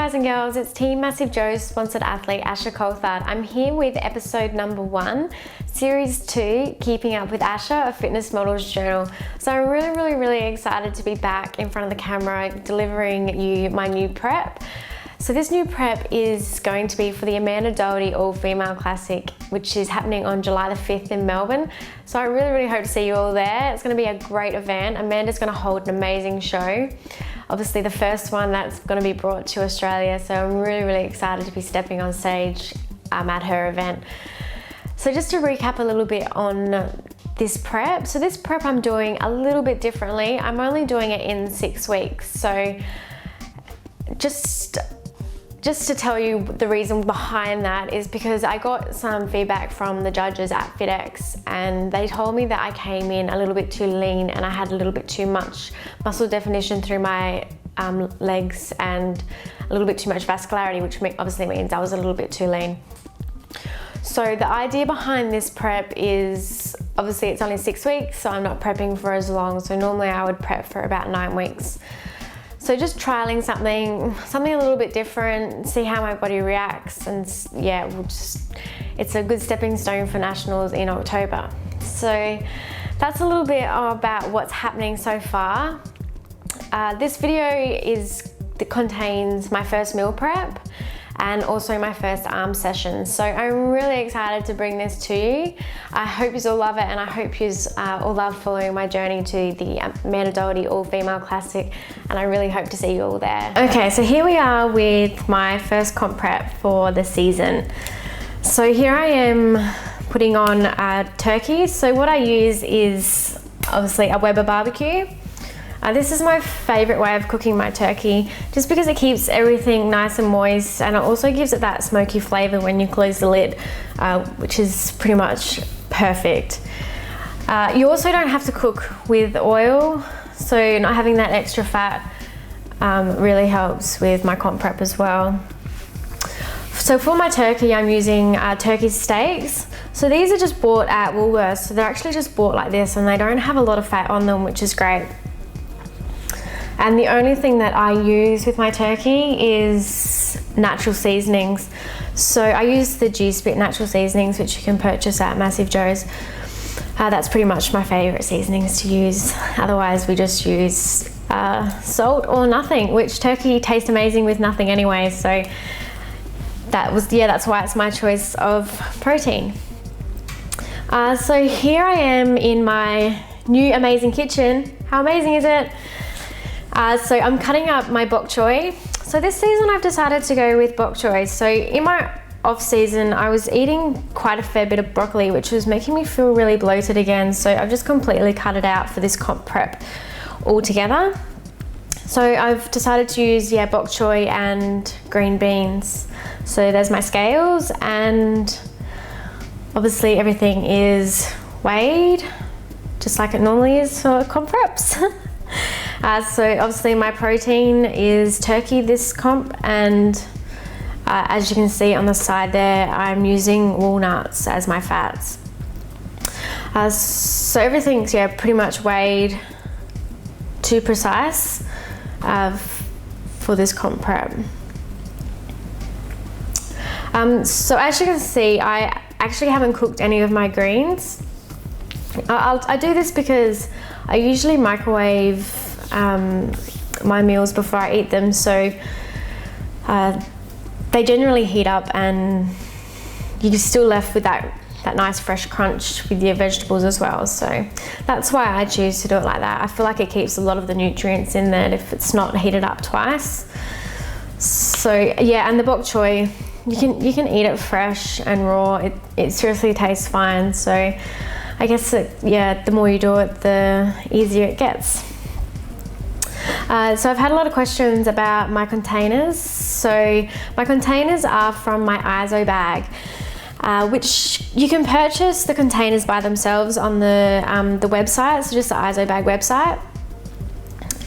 guys and girls, it's Team Massive Joe's sponsored athlete Asha Coulthard. I'm here with episode number 1, series 2, Keeping Up with Asha, a fitness model's journal. So I'm really excited to be back in front of the camera delivering you my new prep. So this new prep is going to be for the Amanda Doherty All-Female Classic, which is happening on July the 5th in Melbourne. So I really hope to see you all there. It's going to be a great event. Amanda's going to hold an amazing show. Obviously the first one that's going to be brought to Australia, so I'm really excited to be stepping on stage at her event. So just to recap a little bit on this prep. So this prep I'm doing a little bit differently. I'm only doing it in 6 weeks. So just to tell you the reason behind that is because I got some feedback from the judges at FitX, and they told me that I came in a little bit too lean and I had a little bit too much muscle definition through my legs and a little bit too much vascularity, which obviously means I was a little bit too lean. So the idea behind this prep is, obviously it's only 6 weeks, so I'm not prepping for as long. So normally I would prep for about 9 weeks. So just trialing something a little bit different, see how my body reacts, and yeah, it's a good stepping stone for nationals in October. So that's a little bit about what's happening so far. This video contains my first meal prep and also my first arm session. So I'm really excited to bring this to you. I hope you all love it, and I hope you all love following my journey to the Amanda Doherty All-Female Classic, and I really hope to see you all there. Okay, so here we are with my first comp prep for the season. So here I am putting on turkey. So what I use is obviously a Weber barbecue. This is my favorite way of cooking my turkey, just because it keeps everything nice and moist, and it also gives it that smoky flavor when you close the lid, which is pretty much perfect. You also don't have to cook with oil, so not having that extra fat really helps with my comp prep as well. So for my turkey, I'm using turkey steaks. So these are just bought at Woolworths, so they're actually just bought like this, and they don't have a lot of fat on them, which is great. And the only thing that I use with my turkey is natural seasonings. So I use the G-Spit natural seasonings, which you can purchase at Massive Joe's. That's pretty much my favorite seasonings to use. Otherwise we just use salt or nothing, which turkey tastes amazing with nothing anyway. So that's why it's my choice of protein. So here I am in my new amazing kitchen. How amazing is it? So I'm cutting up my bok choy. So this season I've decided to go with bok choy. So in my off season I was eating quite a fair bit of broccoli, which was making me feel really bloated again. So I've just completely cut it out for this comp prep altogether. So I've decided to use bok choy and green beans. So there's my scales, and obviously everything is weighed just like it normally is for comp preps. So obviously my protein is turkey this comp, and as you can see on the side there, I'm using walnuts as my fats. So everything's pretty much weighed to precise for this comp prep. So as you can see, I actually haven't cooked any of my greens. I do this because I usually microwave my meals before I eat them, so they generally heat up and you're still left with that nice fresh crunch with your vegetables as well. So that's why I choose to do it like that. I feel like it keeps a lot of the nutrients in there if it's not heated up twice. So yeah, and the bok choy, you can eat it fresh and raw. It seriously tastes fine. So I guess the more you do it, the easier it gets. So I've had a lot of questions about my containers. So my containers are from my ISO bag, which you can purchase the containers by themselves on the website, so just the ISO bag website.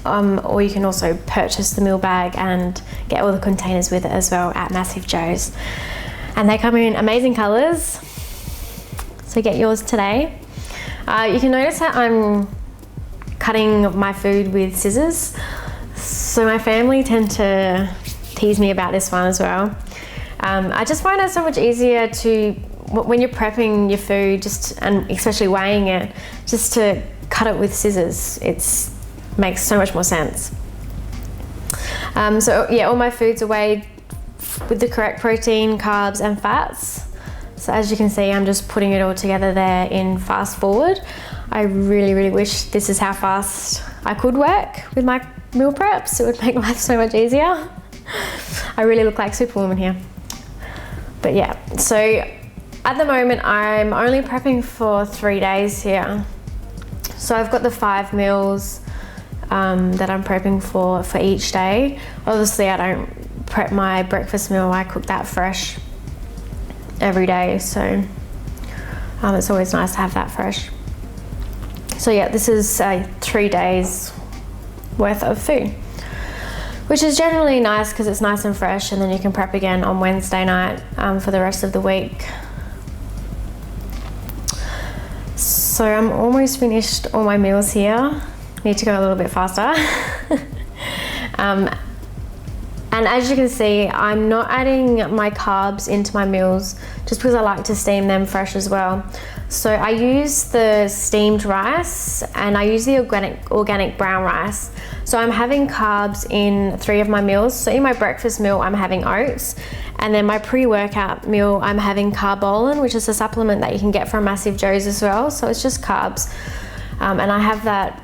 Or you can also purchase the meal bag and get all the containers with it as well at Massive Joe's. And they come in amazing colours, so get yours today. You can notice that I'm cutting my food with scissors. So my family tend to tease me about this one as well. I just find it so much easier to, when you're prepping your food, and especially weighing it, just to cut it with scissors. It makes so much more sense. So yeah, all my foods are weighed with the correct protein, carbs and fats. So as you can see, I'm just putting it all together there in fast forward. I really, really wish this is how fast I could work with my meal preps. It would make life so much easier. I really look like Superwoman here. But yeah, so at the moment I'm only prepping for 3 days here. So I've got the 5 meals that I'm prepping for each day. Obviously I don't prep my breakfast meal, I cook that fresh every day, so it's always nice to have that fresh. So yeah, this is 3 days worth of food, which is generally nice because it's nice and fresh, and then you can prep again on Wednesday night for the rest of the week. So I'm almost finished all my meals here. Need to go a little bit faster. And as you can see, I'm not adding my carbs into my meals just because I like to steam them fresh as well. So I use the steamed rice and I use the organic brown rice. So I'm having carbs in 3 of my meals. So in my breakfast meal, I'm having oats. And then my pre-workout meal, I'm having Carbolin, which is a supplement that you can get from Massive Joe's as well. So it's just carbs. And I have that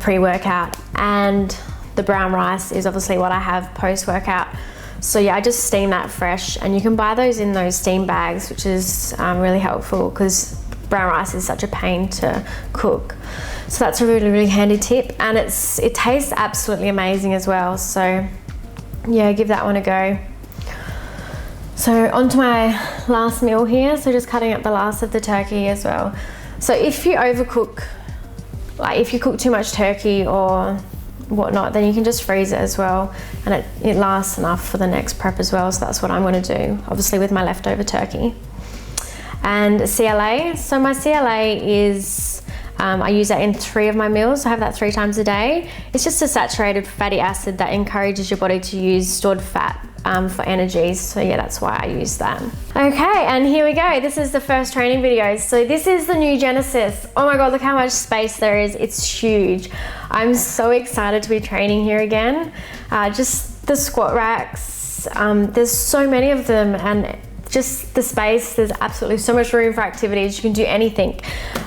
pre-workout, and the brown rice is obviously what I have post-workout. So yeah, I just steam that fresh, and you can buy those in those steam bags, which is really helpful because brown rice is such a pain to cook. So that's a really, really handy tip, and it tastes absolutely amazing as well. So yeah, give that one a go. So on to my last meal here. So just cutting up the last of the turkey as well. So if you overcook, like if you cook too much turkey or whatnot, then you can just freeze it as well, and it lasts enough for the next prep as well. So that's what I'm going to do, obviously with my leftover turkey. And CLA, so my CLA is I use that in 3 of my meals. I have that 3 times a day. It's just a saturated fatty acid that encourages your body to use stored fat for energy. So yeah, that's why I use that. Okay, and here we go. This is the first training video. So this is the new Genesis. Oh my God, look how much space there is. It's huge. I'm so excited to be training here again. Just the squat racks, there's so many of them, and just the space, there's absolutely so much room for activities. You can do anything.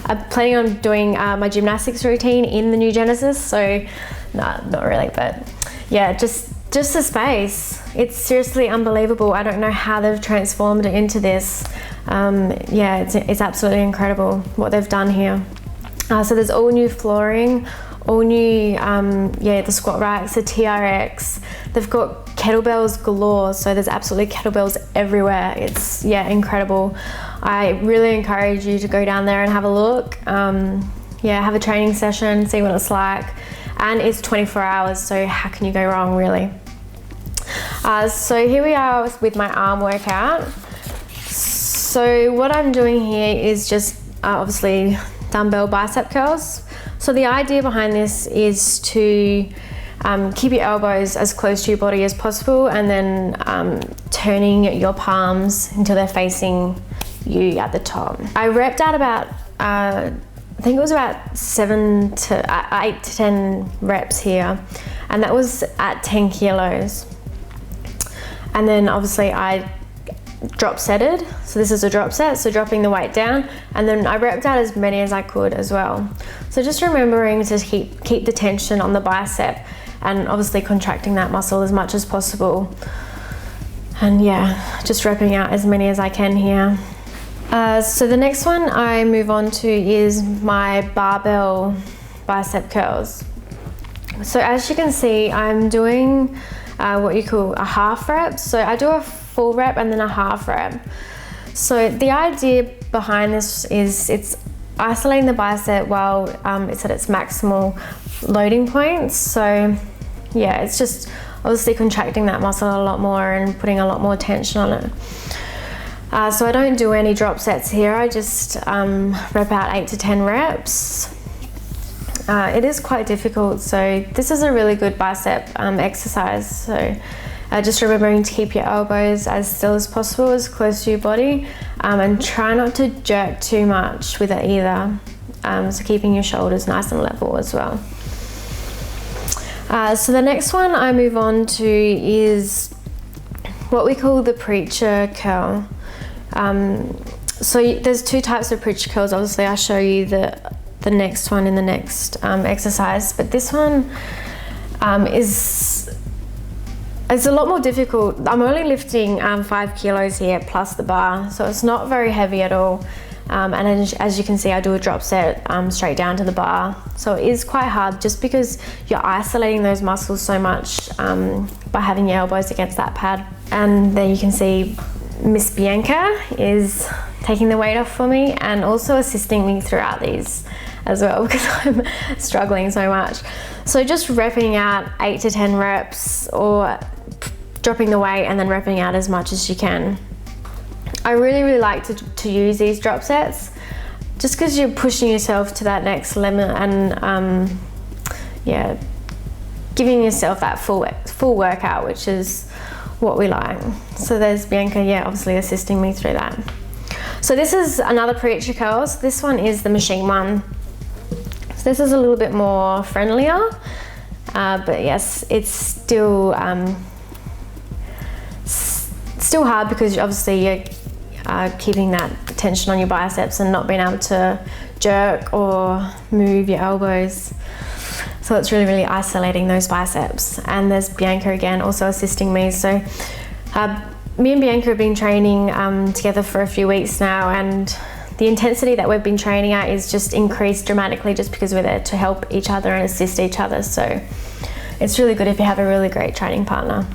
I'm planning on doing my gymnastics routine in the new Genesis, so no, not really, but yeah, just the space. It's seriously unbelievable. I don't know how they've transformed it into this. Yeah, it's absolutely incredible what they've done here. So there's all new flooring, all new, yeah, the squat racks, the TRX. They've got kettlebells galore, so there's absolutely kettlebells everywhere. It's, yeah, incredible. I really encourage you to go down there and have a look. Yeah, have a training session, see what it's like. And it's 24 hours, so how can you go wrong, really? So here we are with my arm workout. So what I'm doing here is just obviously dumbbell bicep curls. So the idea behind this is to keep your elbows as close to your body as possible, and then turning your palms until they're facing you at the top. I repped out about, I think it was about 8 to 10 reps here, and that was at 10 kilos. And then obviously I drop setted. So this is a drop set, so dropping the weight down, and then I repped out as many as I could as well. So just remembering to keep the tension on the bicep, and obviously contracting that muscle as much as possible. And yeah, just repping out as many as I can here. So the next one I move on to is my barbell bicep curls. So as you can see, I'm doing what you call a half rep. So I do a full rep and then a half rep. So the idea behind this is it's isolating the bicep while it's at its maximal loading point. So yeah, it's just obviously contracting that muscle a lot more and putting a lot more tension on it. So I don't do any drop sets here. I just rep out 8 to 10 reps. It is quite difficult, so this is a really good bicep exercise. So just remembering to keep your elbows as still as possible, as close to your body, and try not to jerk too much with it either. So keeping your shoulders nice and level as well. So the next one I move on to is what we call the preacher curl. So there's two types of preacher curls. Obviously I'll show you the next one in the next exercise, but this one is a lot more difficult. I'm only lifting 5 kilos here plus the bar, so it's not very heavy at all. And as you can see, I do a drop set straight down to the bar, so it is quite hard just because you're isolating those muscles so much by having your elbows against that pad. And there you can see Miss Bianca is taking the weight off for me and also assisting me throughout these as well, because I'm struggling so much. So just repping out 8 to 10 reps, or dropping the weight and then repping out as much as you can. I really like to use these drop sets just because you're pushing yourself to that next limit, and yeah, giving yourself that full workout, which is what we like. So there's Bianca, yeah, obviously assisting me through that. So this is another preacher curls. This one is the machine one. So this is a little bit more friendlier, but yes, it's still hard because obviously you're keeping that tension on your biceps and not being able to jerk or move your elbows. So it's really isolating those biceps. And there's Bianca again, also assisting me. So me and Bianca have been training together for a few weeks now, and the intensity that we've been training at is just increased dramatically just because we're there to help each other and assist each other. So it's really good if you have a really great training partner,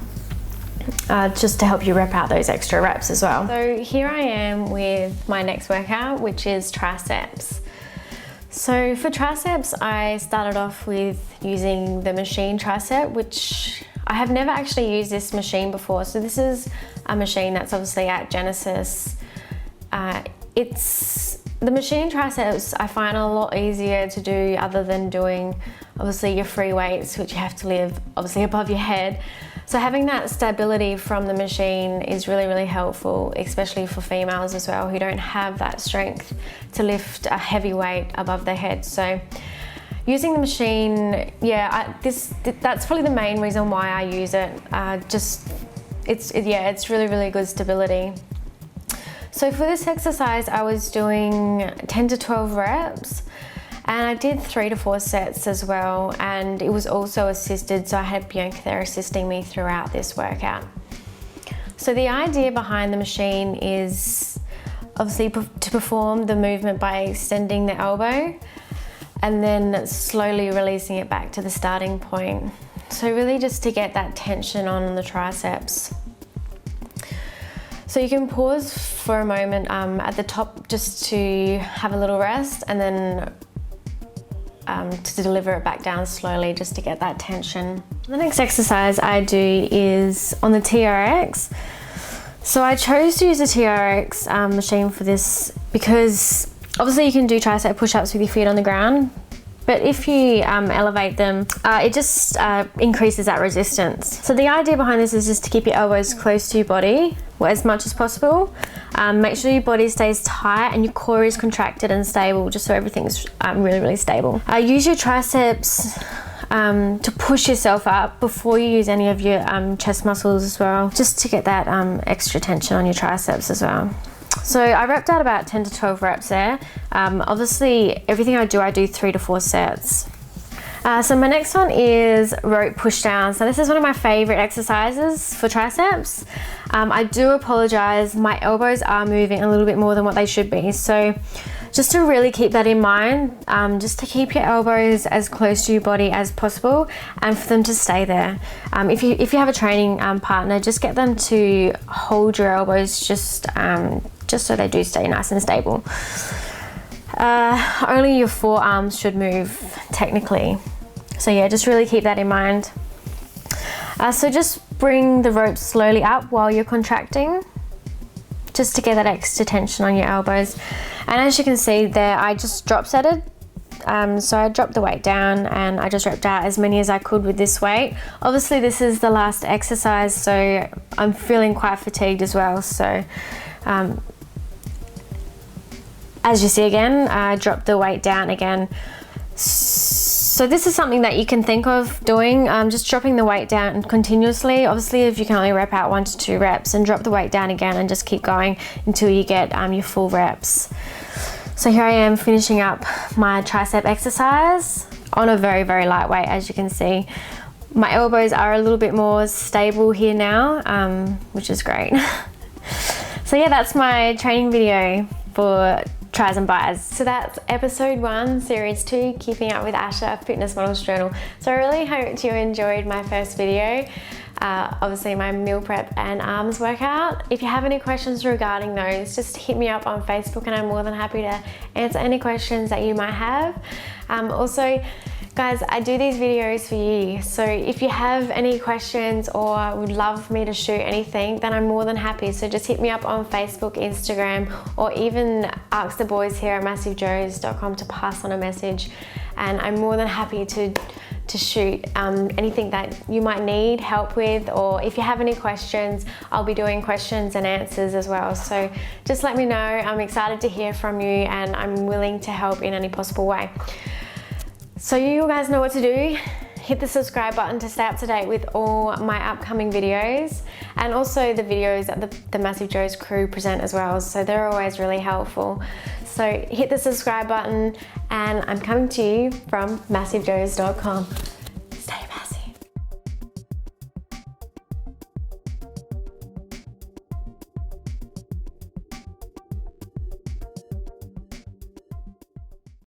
just to help you rep out those extra reps as well. So here I am with my next workout, which is triceps. So for triceps, I started off with using the machine tricep, which I have never actually used this machine before. So this is a machine that's obviously at Genesis. The machine triceps I find a lot easier to do other than doing obviously your free weights, which you have to live obviously above your head. So having that stability from the machine is really helpful, especially for females as well who don't have that strength to lift a heavy weight above their head. So using the machine, yeah, that's probably the main reason why I use it. It's really good stability. So for this exercise, I was doing 10 to 12 reps, and I did 3 to 4 sets as well, and it was also assisted, so I had Bianca there assisting me throughout this workout. So the idea behind the machine is obviously to perform the movement by extending the elbow and then slowly releasing it back to the starting point. So really just to get that tension on the triceps. So you can pause for a moment at the top just to have a little rest, and then to deliver it back down slowly just to get that tension. The next exercise I do is on the TRX. So I chose to use the TRX machine for this because obviously you can do tricep push-ups with your feet on the ground, but if you elevate them, it just increases that resistance. So the idea behind this is just to keep your elbows close to your body as much as possible. Make sure your body stays tight and your core is contracted and stable, just so everything's really stable. Use your triceps to push yourself up before you use any of your chest muscles as well, just to get that extra tension on your triceps as well. So I repped out about 10 to 12 reps there. Obviously, everything I do 3 to 4 sets. So my next one is rope push down. So this is one of my favorite exercises for triceps. I do apologize, my elbows are moving a little bit more than what they should be. So just to really keep that in mind, just to keep your elbows as close to your body as possible and for them to stay there. If you have a training partner, just get them to hold your elbows just so they do stay nice and stable. Only your forearms should move technically. So yeah, just really keep that in mind. So just bring the rope slowly up while you're contracting, just to get that extra tension on your elbows. And as you can see there, I just drop setted So I dropped the weight down and I just repped out as many as I could with this weight. Obviously this is the last exercise, so I'm feeling quite fatigued as well. So as you see again, I dropped the weight down again. So this is something that you can think of doing, just dropping the weight down continuously. Obviously if you can only rep out 1 to 2 reps, and drop the weight down again and just keep going until you get your full reps. So here I am finishing up my tricep exercise on a very, very light weight, as you can see. My elbows are a little bit more stable here now, which is great. So yeah, that's my training video for tries and buys. So that's episode 1, series 2, keeping up with Asha, Fitness Models Journal. So I really hope you enjoyed my first video. Obviously my meal prep and arms workout. If you have any questions regarding those, just hit me up on Facebook and I'm more than happy to answer any questions that you might have. Also, guys, I do these videos for you, so if you have any questions or would love me to shoot anything, then I'm more than happy. So just hit me up on Facebook, Instagram, or even ask the boys here at massivejoes.com to pass on a message, and I'm more than happy to shoot anything that you might need help with, or if you have any questions, I'll be doing questions and answers as well. So just let me know. I'm excited to hear from you and I'm willing to help in any possible way. So you guys know what to do. Hit the subscribe button to stay up to date with all my upcoming videos, and also the videos that the Massive Joes crew present as well. So they're always really helpful. So hit the subscribe button, and I'm coming to you from massivejoes.com.